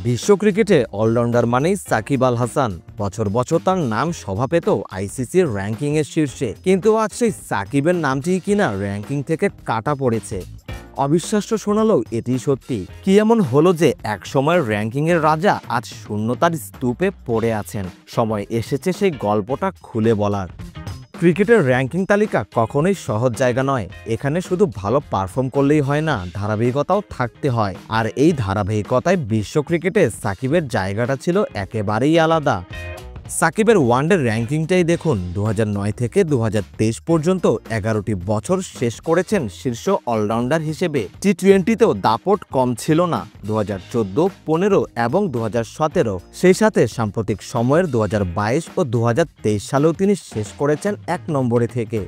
বিশ্ব ক্রিকেটে অলরাউন্ডার মানেই সাকিব আল হাসান। বছর বছর তার নাম শোভা পেত আইসিসির র্যাঙ্কিংয়ের শীর্ষে, কিন্তু আজ সেই সাকিবের নামটি কিনা র্যাঙ্কিং থেকে কাটা পড়েছে। অবিশ্বাস্য শোনালেও এটি সত্যি। কি এমন হলো যে এক সময়ের র্যাঙ্কিংয়ের রাজা আজ শূন্যতার স্তূপে পড়ে আছেন? সময় এসেছে সেই গল্পটা খুলে বলার। ক্রিকেটের র্যাঙ্কিং তালিকা কখনোই সহজ জায়গা নয়। এখানে শুধু ভালো পারফর্ম করলেই হয় না, ধারাবাহিকতাও থাকতে হয়। আর এই ধারাবাহিকতায় বিশ্ব ক্রিকেটে সাকিবের জায়গাটা ছিল একেবারেই আলাদা। সাকিবের ওয়ানডে র্যাঙ্কিংটাই দেখুন। 2009 থেকে 2023 পর্যন্ত 11টি বছর শেষ করেছেন শীর্ষ অলরাউন্ডার হিসেবে। টি-20তেও দাপট কম ছিল না। 2014, 15 এবং 2017, সেই সাথে সাম্প্রতিক সময়ের 2022 ও 2023 সালেও তিনি শেষ করেছেন 1 নম্বরে থেকে।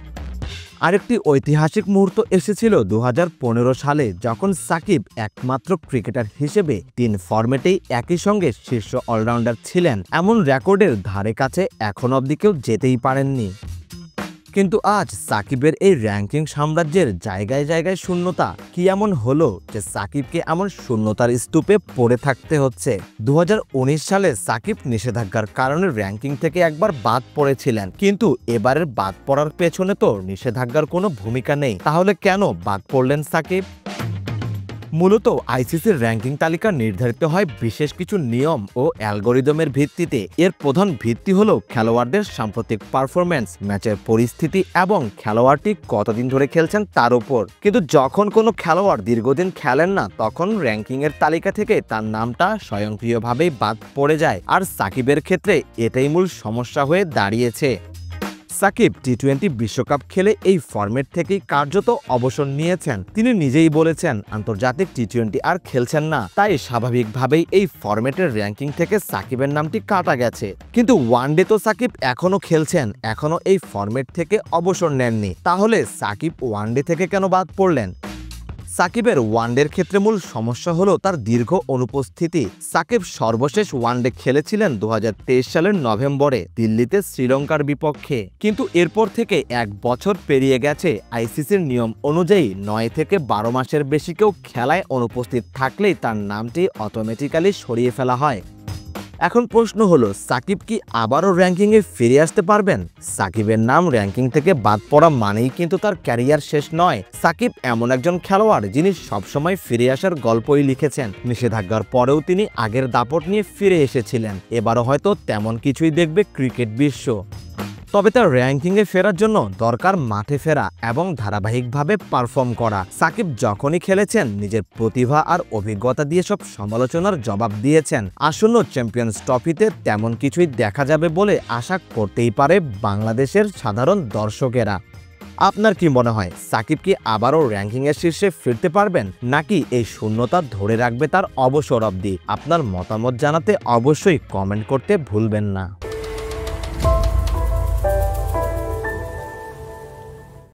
আরেকটি ঐতিহাসিক মুহূর্ত এসেছিল 2015 সালে, যখন সাকিব একমাত্র ক্রিকেটার হিসেবে 3 ফরম্যাটেই একই সঙ্গে শীর্ষ অলরাউন্ডার ছিলেন। এমন রেকর্ডের ধারে কাছে এখন অবধি কেউ যেতেই পারেননি। কিন্তু আজ সাকিবের এই র্যাঙ্কিং সাম্রাজ্যের জায়গায় জায়গায় শূন্যতা। কি এমন হলো যে সাকিবকে এমন শূন্যতার স্তূপে পড়ে থাকতে হচ্ছে? 2019 সালে সাকিব নিষেধাজ্ঞার কারণে র্যাঙ্কিং থেকে একবার বাদ পড়েছিলেন, কিন্তু এবারের বাদ পড়ার পেছনে তো নিষেধাজ্ঞার কোনো ভূমিকা নেই। তাহলে কেন বাদ পড়লেন সাকিব? মূলত আইসিসির র্যাঙ্কিং তালিকা নির্ধারিত হয় বিশেষ কিছু নিয়ম ও অ্যালগোরিদমের ভিত্তিতে। এর প্রধান ভিত্তি হলো খেলোয়াড়দের সাম্প্রতিক পারফরম্যান্স, ম্যাচের পরিস্থিতি এবং খেলোয়াড়টি কতদিন ধরে খেলছেন তার উপর। কিন্তু যখন কোনো খেলোয়াড় দীর্ঘদিন খেলেন না, তখন র্যাঙ্কিংয়ের তালিকা থেকে তার নামটা স্বয়ংক্রিয়ভাবেই বাদ পড়ে যায়। আর সাকিবের ক্ষেত্রে এটাই মূল সমস্যা হয়ে দাঁড়িয়েছে। সাকিব টি-20 বিশ্বকাপ খেলে এই ফরম্যাট থেকেই কার্যত অবসর নিয়েছেন। তিনি নিজেই বলেছেন আন্তর্জাতিক টি-20 আর খেলছেন না, তাই স্বাভাবিকভাবেই এই ফরম্যাটের র্যাঙ্কিং থেকে সাকিবের নামটি কাটা গেছে। কিন্তু ওয়ানডে তো সাকিব এখনও খেলছেন, এখনও এই ফরম্যাট থেকে অবসর নেননি। তাহলে সাকিব ওয়ানডে থেকে কেন বাদ পড়লেন? সাকিবের ওয়ানডের ক্ষেত্রে মূল সমস্যা হলো তার দীর্ঘ অনুপস্থিতি। সাকিব সর্বশেষ ওয়ানডে খেলেছিলেন 2023 সালের নভেম্বরে দিল্লিতে শ্রীলঙ্কার বিপক্ষে। কিন্তু এরপর থেকে 1 বছর পেরিয়ে গেছে। আইসিসির নিয়ম অনুযায়ী 9 থেকে 12 মাসের বেশি কেউ খেলায় অনুপস্থিত থাকলেই তার নামটি অটোমেটিক্যালি সরিয়ে ফেলা হয়। এখন প্রশ্ন হলো, সাকিব কি আবারও র্যাঙ্কিংয়ে ফিরে আসতে পারবেন? সাকিবের নাম র্যাঙ্কিং থেকে বাদ পড়া মানেই কিন্তু তার ক্যারিয়ার শেষ নয়। সাকিব এমন একজন খেলোয়াড় যিনি সবসময় ফিরে আসার গল্পই লিখেছেন। নিষেধাজ্ঞার পরেও তিনি আগের দাপট নিয়ে ফিরে এসেছিলেন। এবারও হয়তো তেমন কিছুই দেখবে ক্রিকেট বিশ্ব। তবে তার র্যাঙ্কিংয়ে ফেরার জন্য দরকার মাঠে ফেরা এবং ধারাবাহিকভাবে পারফর্ম করা। সাকিব যখনই খেলেছেন নিজের প্রতিভা আর অভিজ্ঞতা দিয়ে সব সমালোচনার জবাব দিয়েছেন। আসন্ন চ্যাম্পিয়ন্স ট্রফিতে তেমন কিছুই দেখা যাবে বলে আশা করতেই পারে বাংলাদেশের সাধারণ দর্শকেরা। আপনার কি মনে হয়, সাকিব কি আবারও র্যাঙ্কিংয়ের শীর্ষে ফিরতে পারবেন, নাকি এই শূন্যতা ধরে রাখবে তার অবসর অবধি? আপনার মতামত জানাতে অবশ্যই কমেন্ট করতে ভুলবেন না।